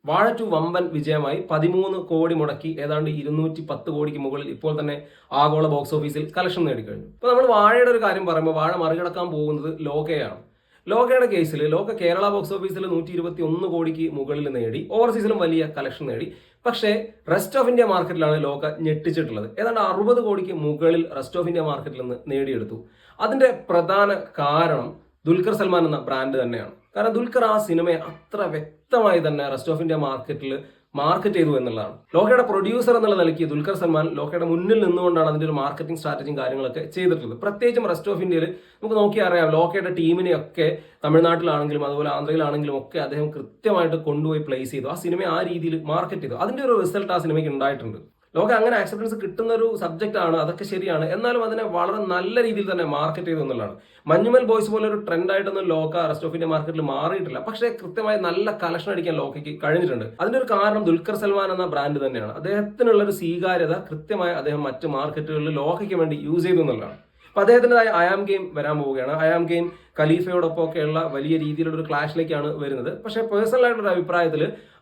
വാഴ 2 വമ്പൻ വിജയമായി 13 കോടി മുടക്കി ഏതാണ്ട് 210 കോടിക്ക് മുകളിൽ ഇപ്പോൾ തന്നെ ആഗോള ബോക്സ് ഓഫീസിൽ കളക്ഷൻ നേടിക്കഴിഞ്ഞു. ഇപ്പോൾ നമ്മൾ വാഴയുടെ ഒരു കാര്യം പറയുമ്പോൾ വാഴ മറികടക്കാൻ പോകുന്നത് ലോകയാണ്. ലോകയുടെ കേസിൽ ലോക കേരള ബോക്സ് ഓഫീസിൽ 121 കോടിക്ക് മുകളിൽ നേടി, ഓവർസീസിലും വലിയ കളക്ഷൻ നേടി. പക്ഷേ റെസ്റ്റ് ഓഫ് ഇന്ത്യ മാർക്കറ്റിലാണ് ലോക ഞെട്ടിച്ചിട്ടുള്ളത്. ഏതാണ്ട് 60 കോടിക്ക് മുകളിൽ റെസ്റ്റ് ഓഫ് ഇന്ത്യ മാർക്കറ്റിൽ നിന്ന് നേടിയെടുത്തു. അതിന്റെ പ്രധാന കാരണം ദുൽഖർ സൽമാൻ എന്ന ബ്രാൻഡ് തന്നെയാണ്. കാരണം ദുൽഖർ ആ സിനിമയെ അത്ര വ്യക്തമായി തന്നെ റെസ്റ്റ് ഓഫ് ഇന്ത്യ മാർക്കറ്റിൽ മാർക്കറ്റ് ചെയ്തു എന്നുള്ളതാണ്. ലോകയുടെ പ്രൊഡ്യൂസർ എന്നുള്ള നിലയ്ക്ക് ദുൽഖർ സൽമാൻ ലോകയുടെ മുന്നിൽ നിന്നുകൊണ്ടാണ് അതിന്റെ ഒരു മാർക്കറ്റിംഗ് സ്ട്രാറ്റജിയും കാര്യങ്ങളൊക്കെ ചെയ്തിട്ടുള്ളത്. പ്രത്യേകിച്ചും റെസ്റ്റ് ഓഫ് ഇന്ത്യയിൽ നമുക്ക് നോക്കിയാൽ അറിയാം, ലോകയുടെ ടീമിനെയൊക്കെ തമിഴ്നാട്ടിലാണെങ്കിലും അതുപോലെ ആന്ധ്രയിലാണെങ്കിലും ഒക്കെ അദ്ദേഹം കൃത്യമായിട്ട് കൊണ്ടുപോയി പ്ലേസ് ചെയ്തു. ആ സിനിമ ആ രീതിയിൽ മാർക്കറ്റ് ചെയ്തു. അതിന്റെ ഒരു റിസൾട്ട് ആ സിനിമയ്ക്ക് ഉണ്ടായിട്ടുണ്ട്. ലോക അങ്ങനെ ആക്സെപ്റ്റൻസ് കിട്ടുന്ന ഒരു സബ്ജക്റ്റ് ആണ്, അതൊക്കെ ശരിയാണ്. എന്നാലും അതിനെ വളരെ നല്ല രീതിയിൽ തന്നെ മാർക്കറ്റ് ചെയ്തു എന്നുള്ളതാണ്. മഞ്ഞുമൽ ബോയ്സ് പോലെ ഒരു ട്രെൻഡ് ആയിട്ടൊന്നും ലോക റെസ്റ്റ് ഓഫ് ഇന്ത്യ മാർക്കറ്റിൽ മാറിയിട്ടില്ല. പക്ഷേ കൃത്യമായി നല്ല കളക്ഷൻ അടിക്കാൻ ലോകയ്ക്ക് കഴിഞ്ഞിട്ടുണ്ട്. അതിന്റെ ഒരു കാരണം ദുൽഖർ സൽമാൻ എന്ന ബ്രാൻഡ് തന്നെയാണ്. അദ്ദേഹത്തിനുള്ള ഒരു സ്വീകാര്യത കൃത്യമായി അദ്ദേഹം മറ്റ് മാർക്കറ്റുകളിൽ ലോകയ്ക്ക് വേണ്ടി യൂസ് ചെയ്തു എന്നുള്ളതാണ്. അപ്പൊ അദ്ദേഹത്തിൻ്റെതായ അയാം ഗെയിം വരാൻ പോവുകയാണ്. അയാം ഗെയിം ഖലീഫയോടൊപ്പം ഒക്കെയുള്ള വലിയ രീതിയിലുള്ള ഒരു ക്ലാഷിലേക്കാണ് വരുന്നത്. പക്ഷേ പേഴ്സണൽ ആയിട്ടൊരു അഭിപ്രായത്തിൽ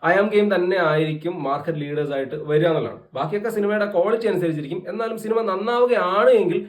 അയാം ഗെയിം തന്നെ ആയിരിക്കും മാർക്കറ്റ് ലീഡേഴ്സ് ആയിട്ട് വരിക എന്നുള്ളതാണ്. ബാക്കിയൊക്കെ സിനിമയുടെ ക്വാളിറ്റി അനുസരിച്ചിരിക്കും. എന്നാലും സിനിമ നന്നാവുകയാണ് എങ്കിൽ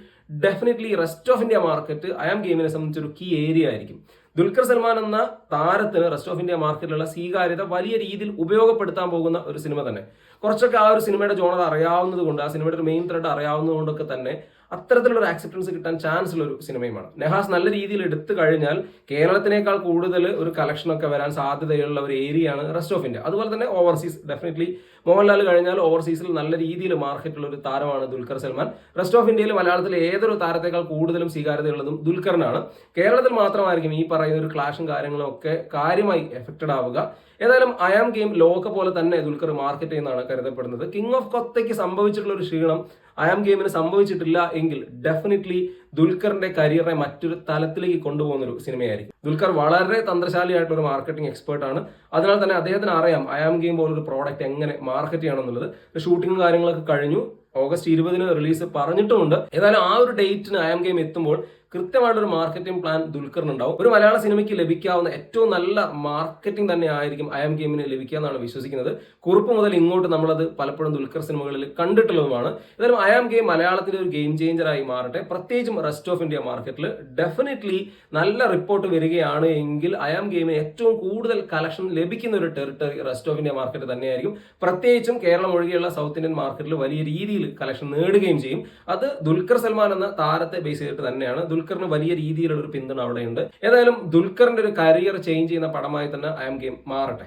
definitely rest of India market I am ഗെയിമിനെ സംബന്ധിച്ചൊരു കീ ഏരിയ ആയിരിക്കും. ദുൽഖർ സൽമാൻ എന്ന താരത്തിന് റെസ്റ്റ് ഓഫ് ഇന്ത്യ മാർക്കറ്റിലുള്ള സ്വീകാര്യത വലിയ രീതിയിൽ ഉപയോഗപ്പെടുത്താൻ പോകുന്ന ഒരു സിനിമ തന്നെ. കുറച്ചൊക്കെ ആ ഒരു സിനിമയുടെ ജോണർ അറിയാവുന്നത് കൊണ്ട്, ആ സിനിമയുടെ ഒരു മെയിൻ ത്രെഡ് അറിയാവുന്നത് കൊണ്ടൊക്കെ തന്നെ അത്തരത്തിലുള്ള ഒരു ആക്സെപ്റ്റൻസ് കിട്ടാൻ ചാൻസ് ഉള്ള ഒരു സിനിമയുമാണ്. നെഹാസ് നല്ല രീതിയിൽ എടുത്തു കഴിഞ്ഞാൽ കേരളത്തിനേക്കാൾ കൂടുതൽ ഒരു കളക്ഷനൊക്കെ വരാൻ സാധ്യതയുള്ള ഒരു ഏരിയയാണ് റെസ്റ്റ് ഓഫ് ഇന്ത്യ. അതുപോലെ തന്നെ ഓവർസീസ് ഡെഫിനറ്റ്ലി മോഹൻലാൽ കഴിഞ്ഞാൽ ഓവർസീസിൽ നല്ല രീതിയിൽ മാർക്കറ്റുള്ള ഒരു താരമാണ് ദുൽഖർ സൽമാൻ. റെസ്റ്റ് ഓഫ് ഇന്ത്യയിൽ മലയാളത്തിൽ ഏതൊരു താരത്തെക്കാൾ കൂടുതലും സ്വീകാര്യതയുള്ളതും ദുൽഖറിനാണ്. കേരളത്തിൽ മാത്രമായിരിക്കും ഈ പറയുന്ന ഒരു ക്ലാഷും കാര്യങ്ങളും ഒക്കെ കാര്യമായി എഫക്റ്റഡ് ആവുക. ഏതായാലും അയാം ഗെയിം ലോക പോലെ തന്നെ ദുൽഖർ മാർക്കറ്റ് ചെയ്യുന്നതാണ് കരുതപ്പെടുന്നത്. കിങ് ഓഫ് കൊത്തയ്ക്ക് സംഭവിച്ചിട്ടുള്ള ഒരു ക്ഷീണം അയാം ഗെയിമിന് സംഭവിച്ചിട്ടില്ല എങ്കിൽ ഡെഫിനറ്റ്ലി ദുൽഖറിന്റെ കരിയറിനെ മറ്റൊരു തലത്തിലേക്ക് കൊണ്ടുപോകുന്ന ഒരു സിനിമയായിരിക്കും. ദുൽഖർ വളരെ തന്ത്രശാലിയായിട്ടുള്ള ഒരു മാർക്കറ്റിംഗ് എക്സ്പേർട്ട് ആണ്. അതിനാൽ തന്നെ അദ്ദേഹത്തിന് അറിയാം അയാം ഗെയിം പോലൊരു പ്രോഡക്റ്റ് എങ്ങനെ മാർക്കറ്റ് ചെയ്യണമെന്നുള്ളത്. ഷൂട്ടിംഗ് കാര്യങ്ങളൊക്കെ കഴിഞ്ഞു. ഓഗസ്റ്റ് 20 റിലീസ് പറഞ്ഞിട്ടുമുണ്ട്. ഏതായാലും ആ ഒരു ഡേറ്റിന് അയാം ഗെയിം എത്തുമ്പോൾ കൃത്യമായിട്ടൊരു മാർക്കറ്റിംഗ് പ്ലാൻ ദുൽഖറിനുണ്ടാവും. ഒരു മലയാള സിനിമയ്ക്ക് ലഭിക്കാവുന്ന ഏറ്റവും നല്ല മാർക്കറ്റിംഗ് തന്നെ ആയിരിക്കും അയാം ഗെയിമിന് ലഭിക്കുക എന്നാണ് വിശ്വസിക്കുന്നത്. കുറുപ്പ് മുതൽ ഇങ്ങോട്ട് നമ്മളത് പലപ്പോഴും ദുൽഖർ സിനിമകളിൽ കണ്ടിട്ടുള്ളതുമാണ്. ഏതായാലും അയാം ഗെയിം മലയാളത്തിന്റെ ഒരു ഗെയിം ചേഞ്ചറായി മാറട്ടെ. പ്രത്യേകിച്ചും റെസ്റ്റ് ഓഫ് ഇന്ത്യ മാർക്കറ്റിൽ ഡെഫിനറ്റ്ലി നല്ല റിപ്പോർട്ട് വരികയാണ് എങ്കിൽ അയാം ഗെയിമിന് ഏറ്റവും കൂടുതൽ കളക്ഷൻ ലഭിക്കുന്ന ഒരു territory rest of India market തന്നെയായിരിക്കും. പ്രത്യേകിച്ചും കേരളം ഒഴികെയുള്ള സൗത്ത് ഇന്ത്യൻ മാർക്കറ്റിൽ വലിയ രീതിയിൽ കളക്ഷൻ നേടുകയും ചെയ്യും. അത് ദുൽഖർ സൽമാൻ എന്ന താരത്തെ ബേസ് ചെയ്തിട്ട് തന്നെയാണ്. ദുൽഖറിന് വലിയ രീതിയിലുള്ള ഒരു പിന്തുണ അവിടെയുണ്ട്. ഏതായാലും ദുൽഖറിന്റെ ഒരു കരിയർ ചേഞ്ച് ചെയ്യുന്ന പടമായി തന്നെ അയാം ഗെയിം മാറട്ടെ.